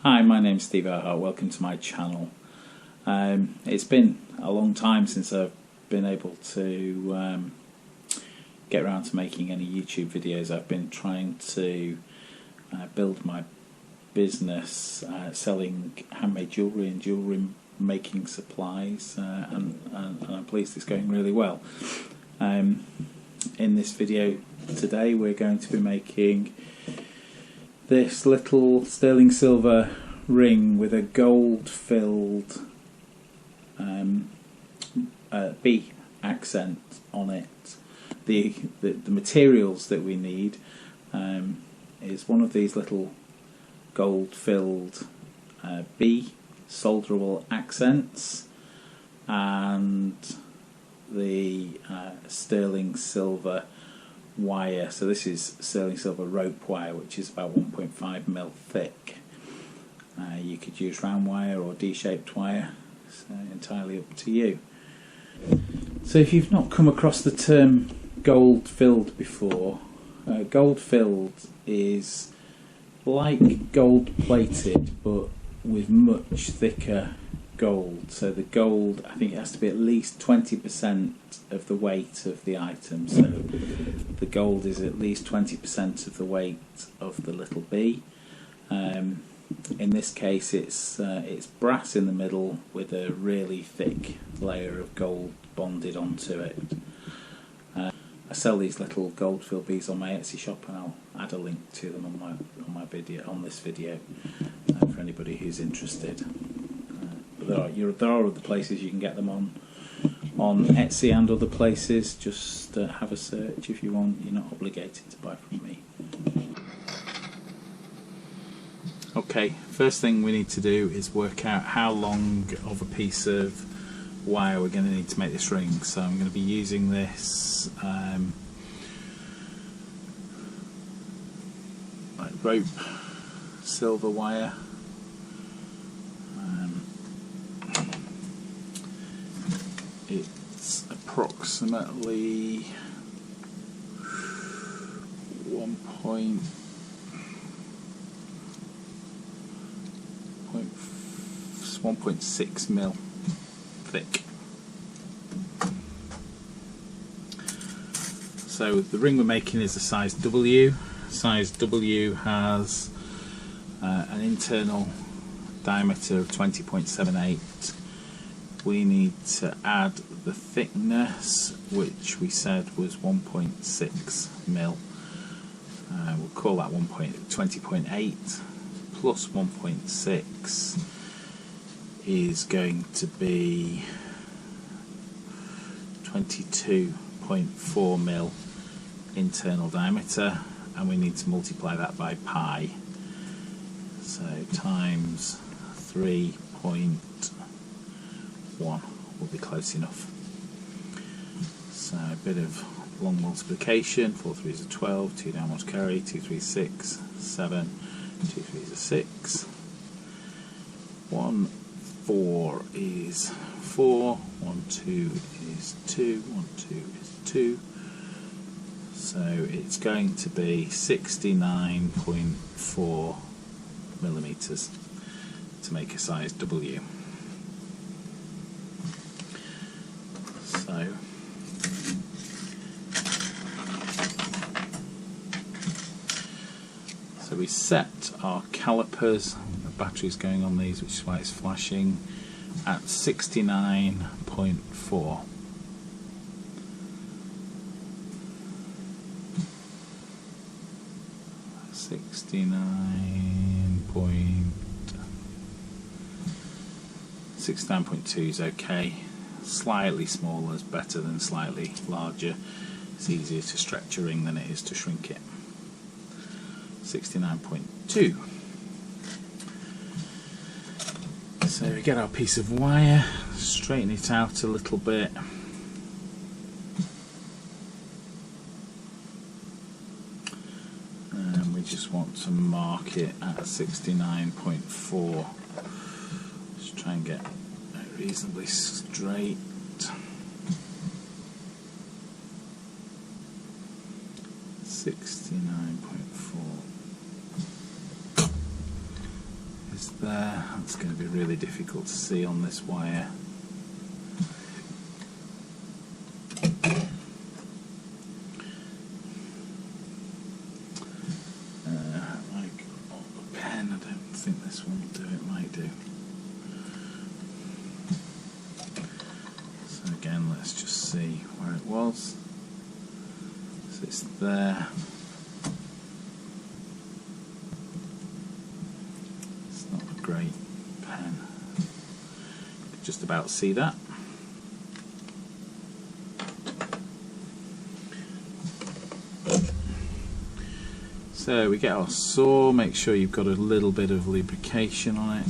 Hi, my name's Steve Earhart. Welcome to my channel. It's been a long time since I've been able to get around to making any YouTube videos. I've been trying to build my business selling handmade jewellery and jewellery making supplies, and I'm pleased it's going really well. In this video today we're going to be making this little sterling silver ring with a gold filled B accent on it. The materials that we need is one of these little gold filled B solderable accents and the sterling silver wire. So this is sterling silver rope wire, which is about 1.5mm thick. You could use round wire or D-shaped wire, it's entirely up to you. So if you've not come across the term gold filled before, gold filled is like gold plated but with much thicker gold. So the gold, I think it has to be at least 20% of the weight of the item. So the gold is at least 20% of the weight of the little B. In this case it's brass in the middle with a really thick layer of gold bonded onto it. I sell these little gold filled beads on my Etsy shop, and I'll add a link to them on this video for anybody who's interested. But there are other places you can get them on Etsy and other places. Just have a search if you want. You're not obligated to buy from me. Okay, first thing we need to do is work out how long of a piece of wire we're going to need to make this ring. So I'm going to be using this like rope silver wire. It's approximately 1.6mm thick. So the ring we're making is a size W. Size W has an internal diameter of 20.78. We need to add the thickness, which we said was 1.6mm. We'll call that 20.8 plus 1.6 is going to be 22.4mm internal diameter, and we need to multiply that by pi. So times 3.1 will be close enough. So a bit of long multiplication. 4 3s are 12, 2 down 1 carry, 2 3 6, 7, 2 3s are 6, 1 4 is 4, 1 2 is 2, 1 2 is 2. So it's going to be 69.4mm to make a size W. So we set our calipers, the battery's going on these, which is why it's flashing, at 69.4. Sixty-nine point two is okay. Slightly smaller is better than slightly larger. It's easier to stretch a ring than it is to shrink it. 69.2. So we get our piece of wire, straighten it out a little bit. And we just want to mark it at 69.4. Just try and get it reasonably straight. 69.4 is there. It's going to be really difficult to see on this wire. Like a pen, I don't think this one will do, it might do. So again, let's just see where it was. So it's there. It's not a great pen. You can just about see that. So we get our saw, make sure you've got a little bit of lubrication on it.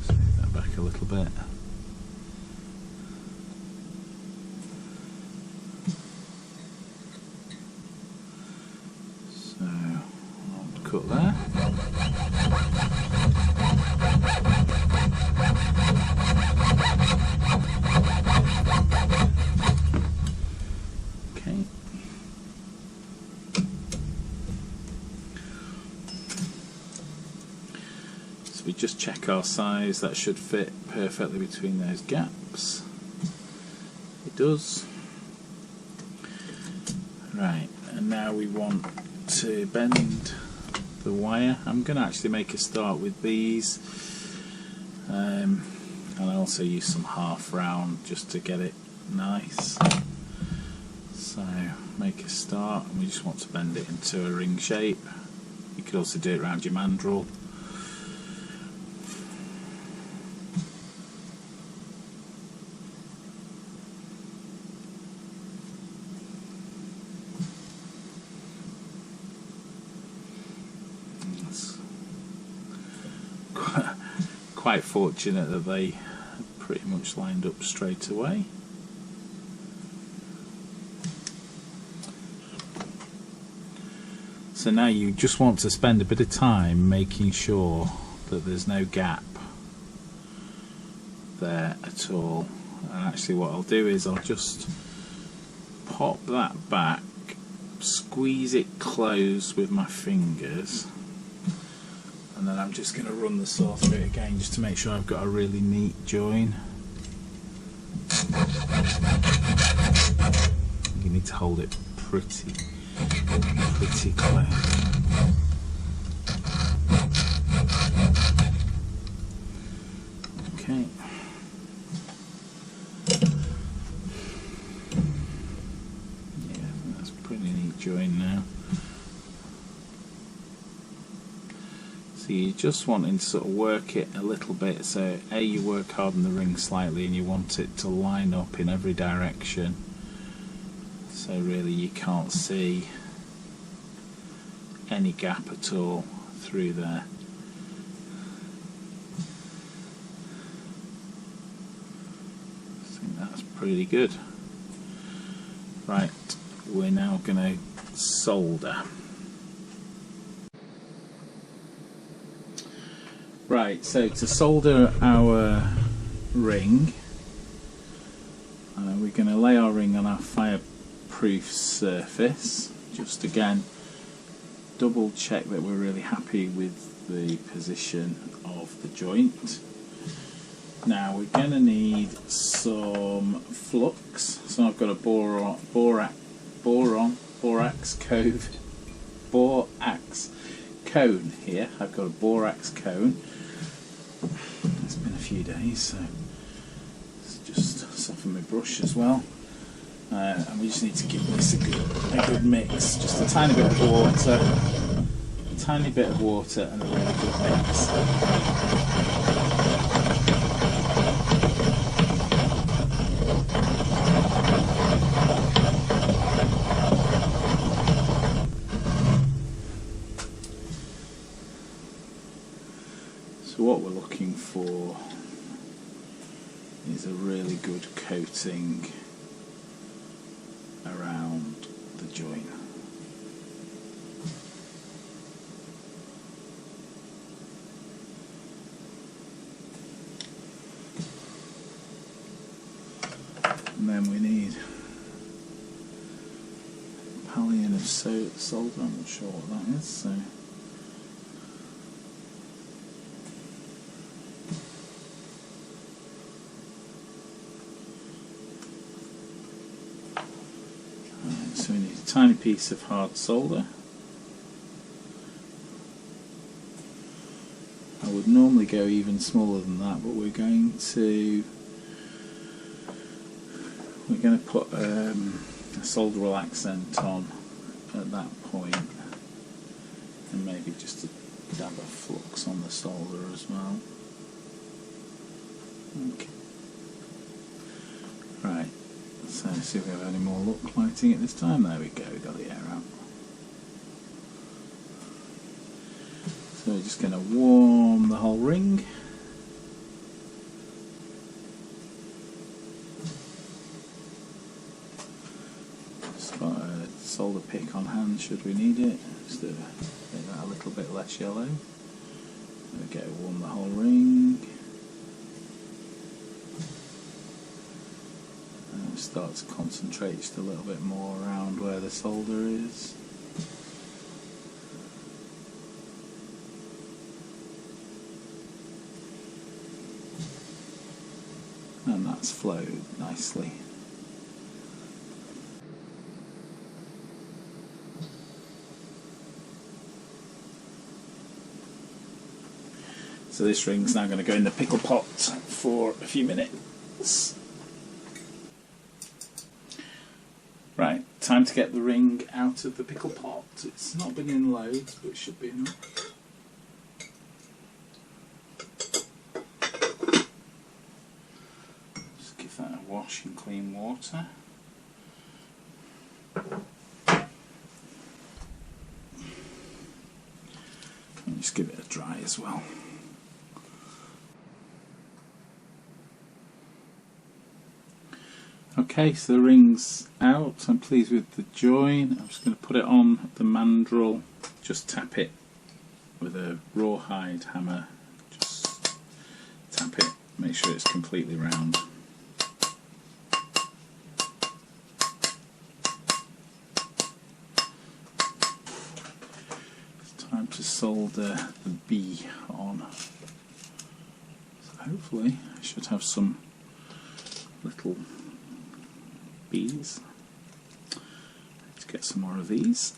Just move that back a little bit. So I'll cut there. So we just check our size, that should fit perfectly between those gaps. It does. Right, and now we want to bend the wire. I'm going to actually make a start with these, and I also use some half round just to get it nice. So make a start, and we just want to bend it into a ring shape. You could also do it around your mandrel. It's quite fortunate that they pretty much lined up straight away. So now you just want to spend a bit of time making sure that there's no gap there at all. And actually what I'll do is I'll just pop that back, squeeze it close with my fingers, and then I'm just going to run the saw through it again just to make sure I've got a really neat join. You need to hold it pretty close. Okay. Yeah, that's a pretty neat join now. So you're just wanting to sort of work it a little bit, so you work hard on the ring slightly and you want it to line up in every direction, so really you can't see any gap at all through there. I think that's pretty good. Right, we're now going to solder. Right, so to solder our ring, we're going to lay our ring on our fireproof surface. Just again, double check that we're really happy with the position of the joint. Now we're going to need some flux. So I've got a borax cone here. I've got a borax cone. It's been a few days, so let's just soften my brush as well. And we just need to give this a good mix. Just a tiny bit of water, and a really good mix. So what we're looking for is a really good coating around the joint. And then we need pallion of solder, I'm not sure what that is, so so we need a tiny piece of hard solder. I would normally go even smaller than that, but we're going to put a solderal accent on at that point, and maybe just a dab of flux on the solder as well. Okay. Right. So see if we have any more luck lighting it this time. There we go, we got the air out. So we're just going to warm the whole ring. Just got a solder pick on hand should we need it, just to make that a little bit less yellow. There we go, warm the whole ring. And start to concentrate just a little bit more around where the solder is. And that's flowed nicely. So this ring's now going to go in the pickle pot for a few minutes. Right, time to get the ring out of the pickle pot. It's not been in loads, but it should be enough. That a wash in clean water. And just give it a dry as well. Okay, so the ring's out. I'm pleased with the join. I'm just going to put it on the mandrel. Just tap it with a rawhide hammer. Just tap it, make sure it's completely round. Time to solder the B on. So hopefully I should have some little bees. Let's get some more of these.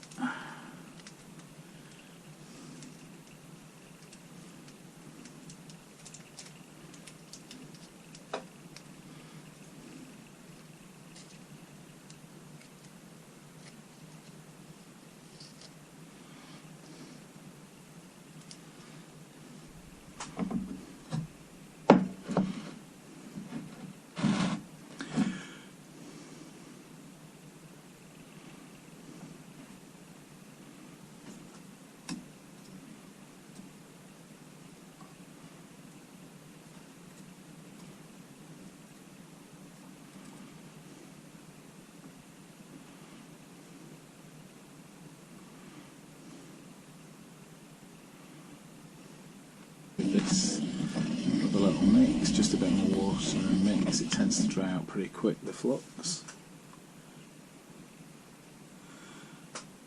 This with a little mix, just a bit more water and mix, it tends to dry out pretty quick, the flux.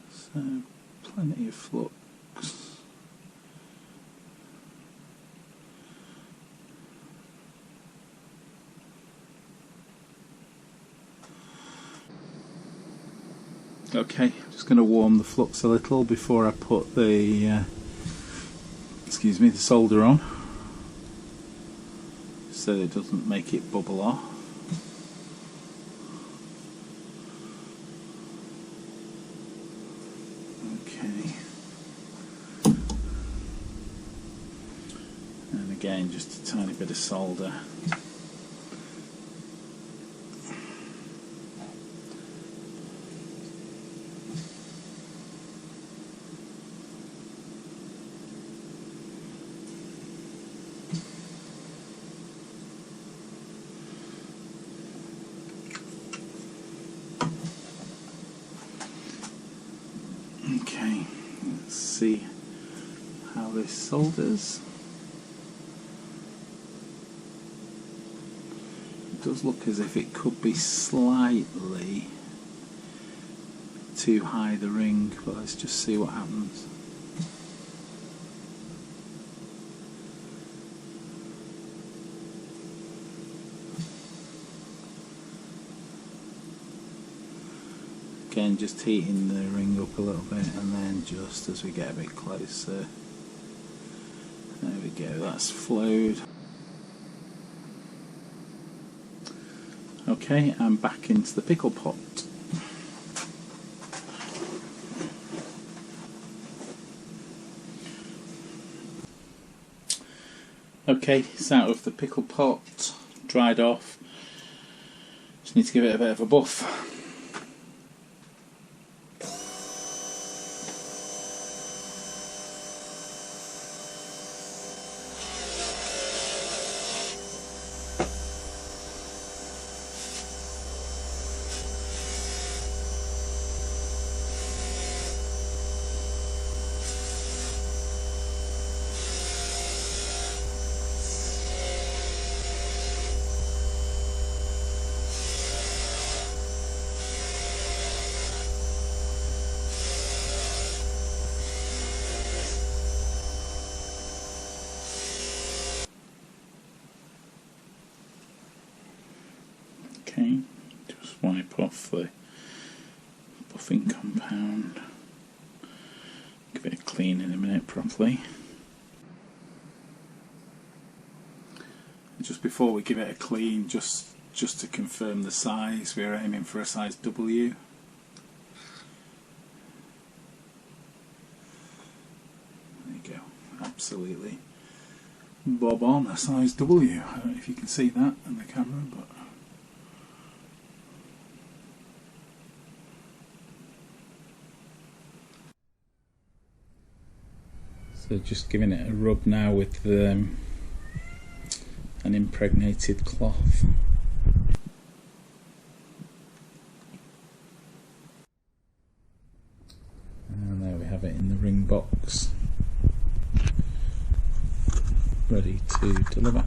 So plenty of flux. Okay, just going to warm the flux a little before I put the the solder on, so it doesn't make it bubble off. Okay, and again just a tiny bit of solder. Okay, let's see how this solders. It does look as if it could be slightly too high, the ring, but let's just see what happens. Again, just heating the ring up a little bit, and then just as we get a bit closer, there we go, that's flowed. Okay, and back into the pickle pot. Okay, it's out of the pickle pot, dried off. Just need to give it a bit of a buff. Okay, just wipe off the buffing compound. Give it a clean in a minute properly. Just before we give it a clean, just to confirm the size, we're aiming for a size W. There you go, absolutely bob on, a size W. I don't know if you can see that in the camera, but so just giving it a rub now with an impregnated cloth. And there we have it in the ring box, ready to deliver.